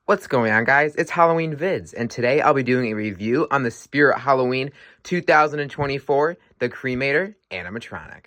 What's going on, guys? It's Halloween Vids, and today I'll be doing a review on the Spirit Halloween 2024, the Cremator Animatronic.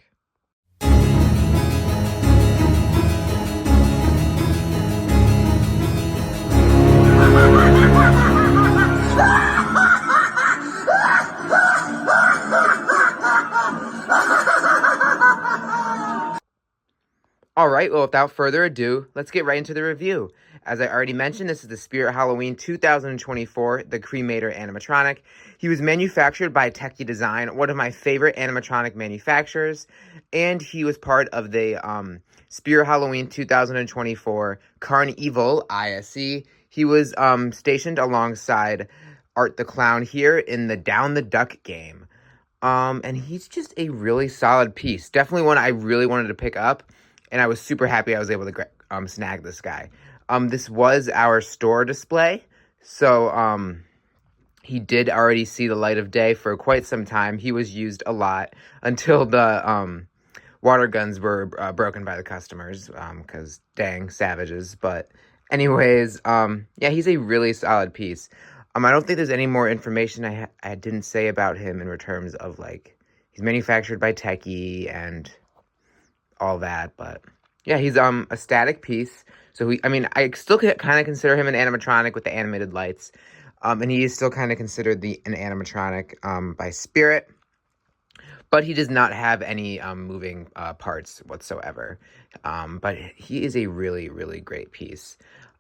Alright, well, without further ado, let's get right into the review. As I already mentioned, this is the Spirit Halloween 2024, the Cremator Animatronic. He was manufactured by Techie Design, one of my favorite animatronic manufacturers, and he was part of the Spirit Halloween 2024 Carnival ISE. He was stationed alongside Art the Clown here in the Down the Duck game. And he's just a really solid piece. Definitely one I really wanted to pick up. And I was super happy I was able to snag this guy. This was our store display, so he did already see the light of day for quite some time. He was used a lot until the water guns were broken by the customers, because dang, savages. But anyways, yeah, he's a really solid piece. I don't think there's any more information I didn't say about him in terms of, like, he's manufactured by Techie and all that, but yeah, he's a static piece. So I still kind of consider him an animatronic with the animated lights, and he is still kind of considered an animatronic by Spirit, but he does not have any moving parts whatsoever. But he is a really, really great piece.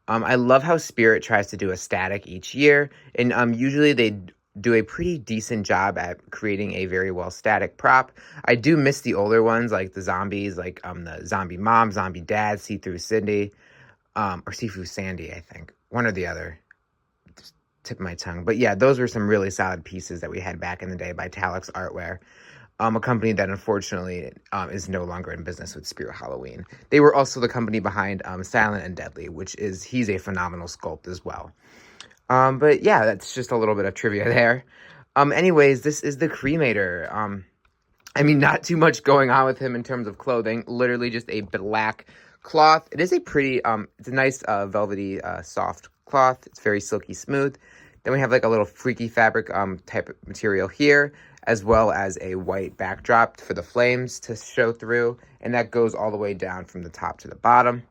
I love how Spirit tries to do a static each year, and usually they do a pretty decent job at creating a very well static prop. I do miss the older ones, like the zombies, like the zombie mom, zombie dad, see-through Cindy, or see-through Sandy, I think. One or the other. Just tip of my tongue. But yeah, those were some really solid pieces that we had back in the day by Talix Artware. A company that unfortunately is no longer in business with Spirit Halloween. They were also the company behind Silent and Deadly, he's a phenomenal sculpt as well. But yeah, that's just a little bit of trivia there. Anyways, this is the Cremator. Not too much going on with him in terms of clothing. Literally just a black cloth. It is a pretty, it's a nice, velvety, soft cloth. It's very silky smooth. Then we have like a little freaky fabric, type of material here, as well as a white backdrop for the flames to show through. And that goes all the way down from the top to the bottom.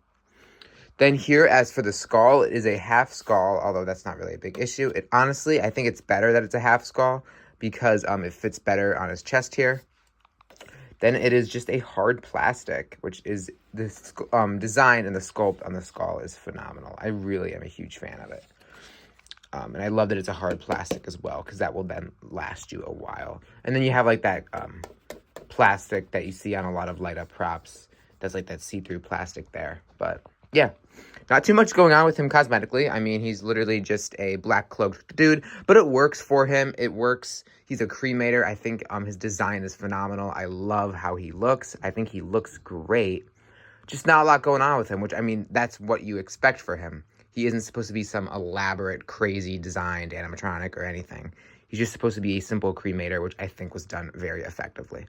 Then here, as for the skull, it is a half skull, although that's not really a big issue. Honestly, I think it's better that it's a half skull because it fits better on his chest here. Then it is just a hard plastic, which is the design and the sculpt on the skull is phenomenal. I really am a huge fan of it. And I love that it's a hard plastic as well, because that will then last you a while. And then you have like that plastic that you see on a lot of light up props. That's like that see-through plastic there. But yeah, not too much going on with him cosmetically. He's literally just a black cloaked dude, but it works for him. It works. He's a cremator. I think his design is phenomenal. I love how he looks. I think he looks great. Just not a lot going on with him, which, that's what you expect for him. He isn't supposed to be some elaborate, crazy designed animatronic or anything. He's just supposed to be a simple cremator, which I think was done very effectively.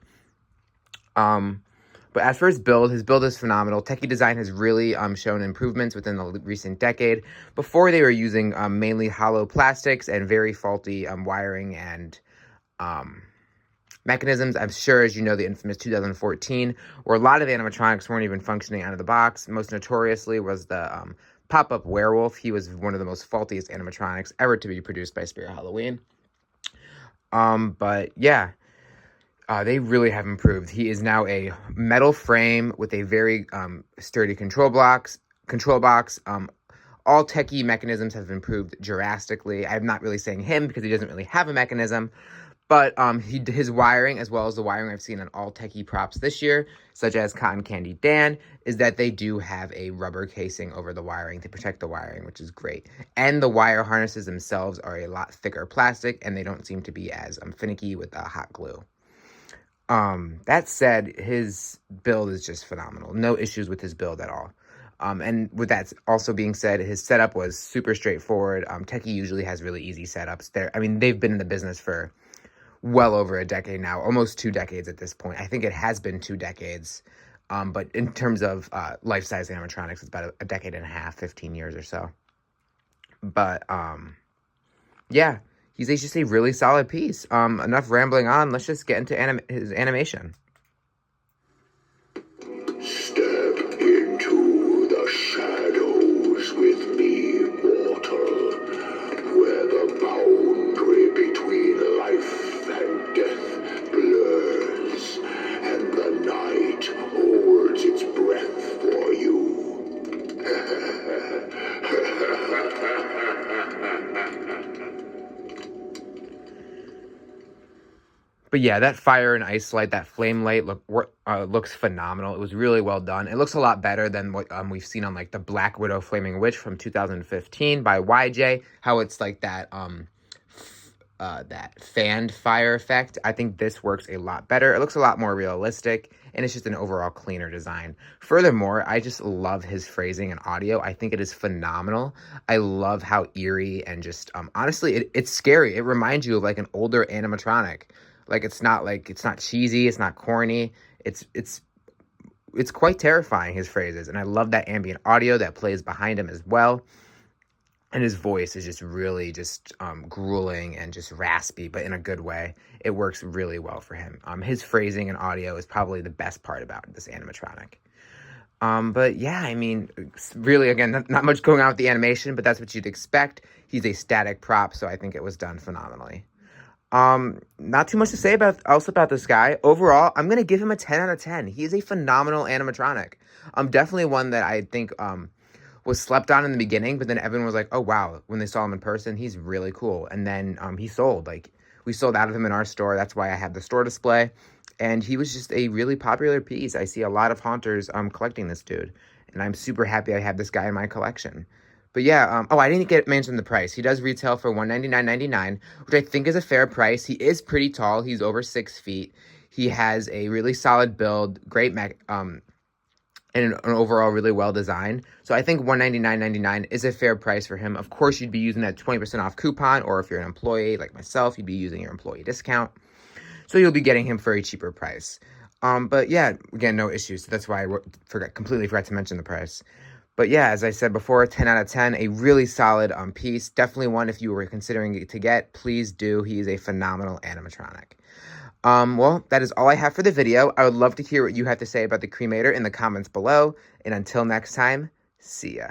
But as for his build is phenomenal. Techie Design has really shown improvements within the recent decade. Before, they were using mainly hollow plastics and very faulty wiring and mechanisms. I'm sure, as you know, the infamous 2014, where a lot of animatronics weren't even functioning out of the box. Most notoriously was the pop-up werewolf. He was one of the most faultiest animatronics ever to be produced by Spirit Halloween. But yeah. They really have improved. He is now a metal frame with a very sturdy control box. All Techie mechanisms have improved drastically. I'm not really saying him because he doesn't really have a mechanism, but his wiring, as well as the wiring I've seen on all Techie props this year, such as Cotton Candy Dan, is that they do have a rubber casing over the wiring to protect the wiring, which is great. And the wire harnesses themselves are a lot thicker plastic, and they don't seem to be as finicky with hot glue. That said, his build is just phenomenal. No issues with his build at all. And with that also being said, his setup was super straightforward. Techie usually has really easy setups. They've been in the business for well over a decade now, almost 2 decades at this point. I think it has been 2 decades. But in terms of life-size animatronics, it's about a decade and a half, 15 years or so. But, yeah, he's just a really solid piece. Enough rambling on. Let's just get into his animation. Step into the shadows with me, mortal, where the boundary between life and death blurs, and the night holds its breath for you. But yeah, that fire and ice light, that flame light looks phenomenal. It was really well done. It looks a lot better than what we've seen on like the Black Widow Flaming Witch from 2015 by YJ. How it's like that that fanned fire effect. I think this works a lot better. It looks a lot more realistic, and it's just an overall cleaner design. Furthermore, I just love his phrasing and audio. I think it is phenomenal. I love how eerie and just honestly, it's scary. It reminds you of like an older animatronic. Like it's not cheesy, it's not corny. It's quite terrifying, his phrases, and I love that ambient audio that plays behind him as well. And his voice is just really just grueling and just raspy, but in a good way. It works really well for him. His phrasing and audio is probably the best part about this animatronic. But yeah, I mean, really, again, not much going on with the animation, but that's what you'd expect. He's a static prop, so I think it was done phenomenally. Not too much to say about this guy. Overall, I'm gonna give him a 10 out of 10. He is a phenomenal animatronic. Definitely one that I think was slept on in the beginning, but then everyone was like, oh wow, when they saw him in person, he's really cool. And then he sold. Like, we sold out of him in our store. That's why I had the store display. And he was just a really popular piece. I see a lot of haunters collecting this dude, and I'm super happy I have this guy in my collection. But yeah, oh, I didn't get mentioned the price. He does retail for $199.99, which I think is a fair price. He is pretty tall. He's over 6 feet. He has a really solid build, great and an overall really well designed. So I think $199.99 is a fair price for him. Of course, you'd be using that 20% off coupon, or if you're an employee like myself, you'd be using your employee discount. So you'll be getting him for a cheaper price. But yeah, again, no issues. So that's why I completely forgot to mention the price. But yeah, as I said before, 10 out of 10, a really solid piece. Definitely one if you were considering to get, please do. He is a phenomenal animatronic. Well, that is all I have for the video. I would love to hear what you have to say about the Cremator in the comments below. And until next time, see ya.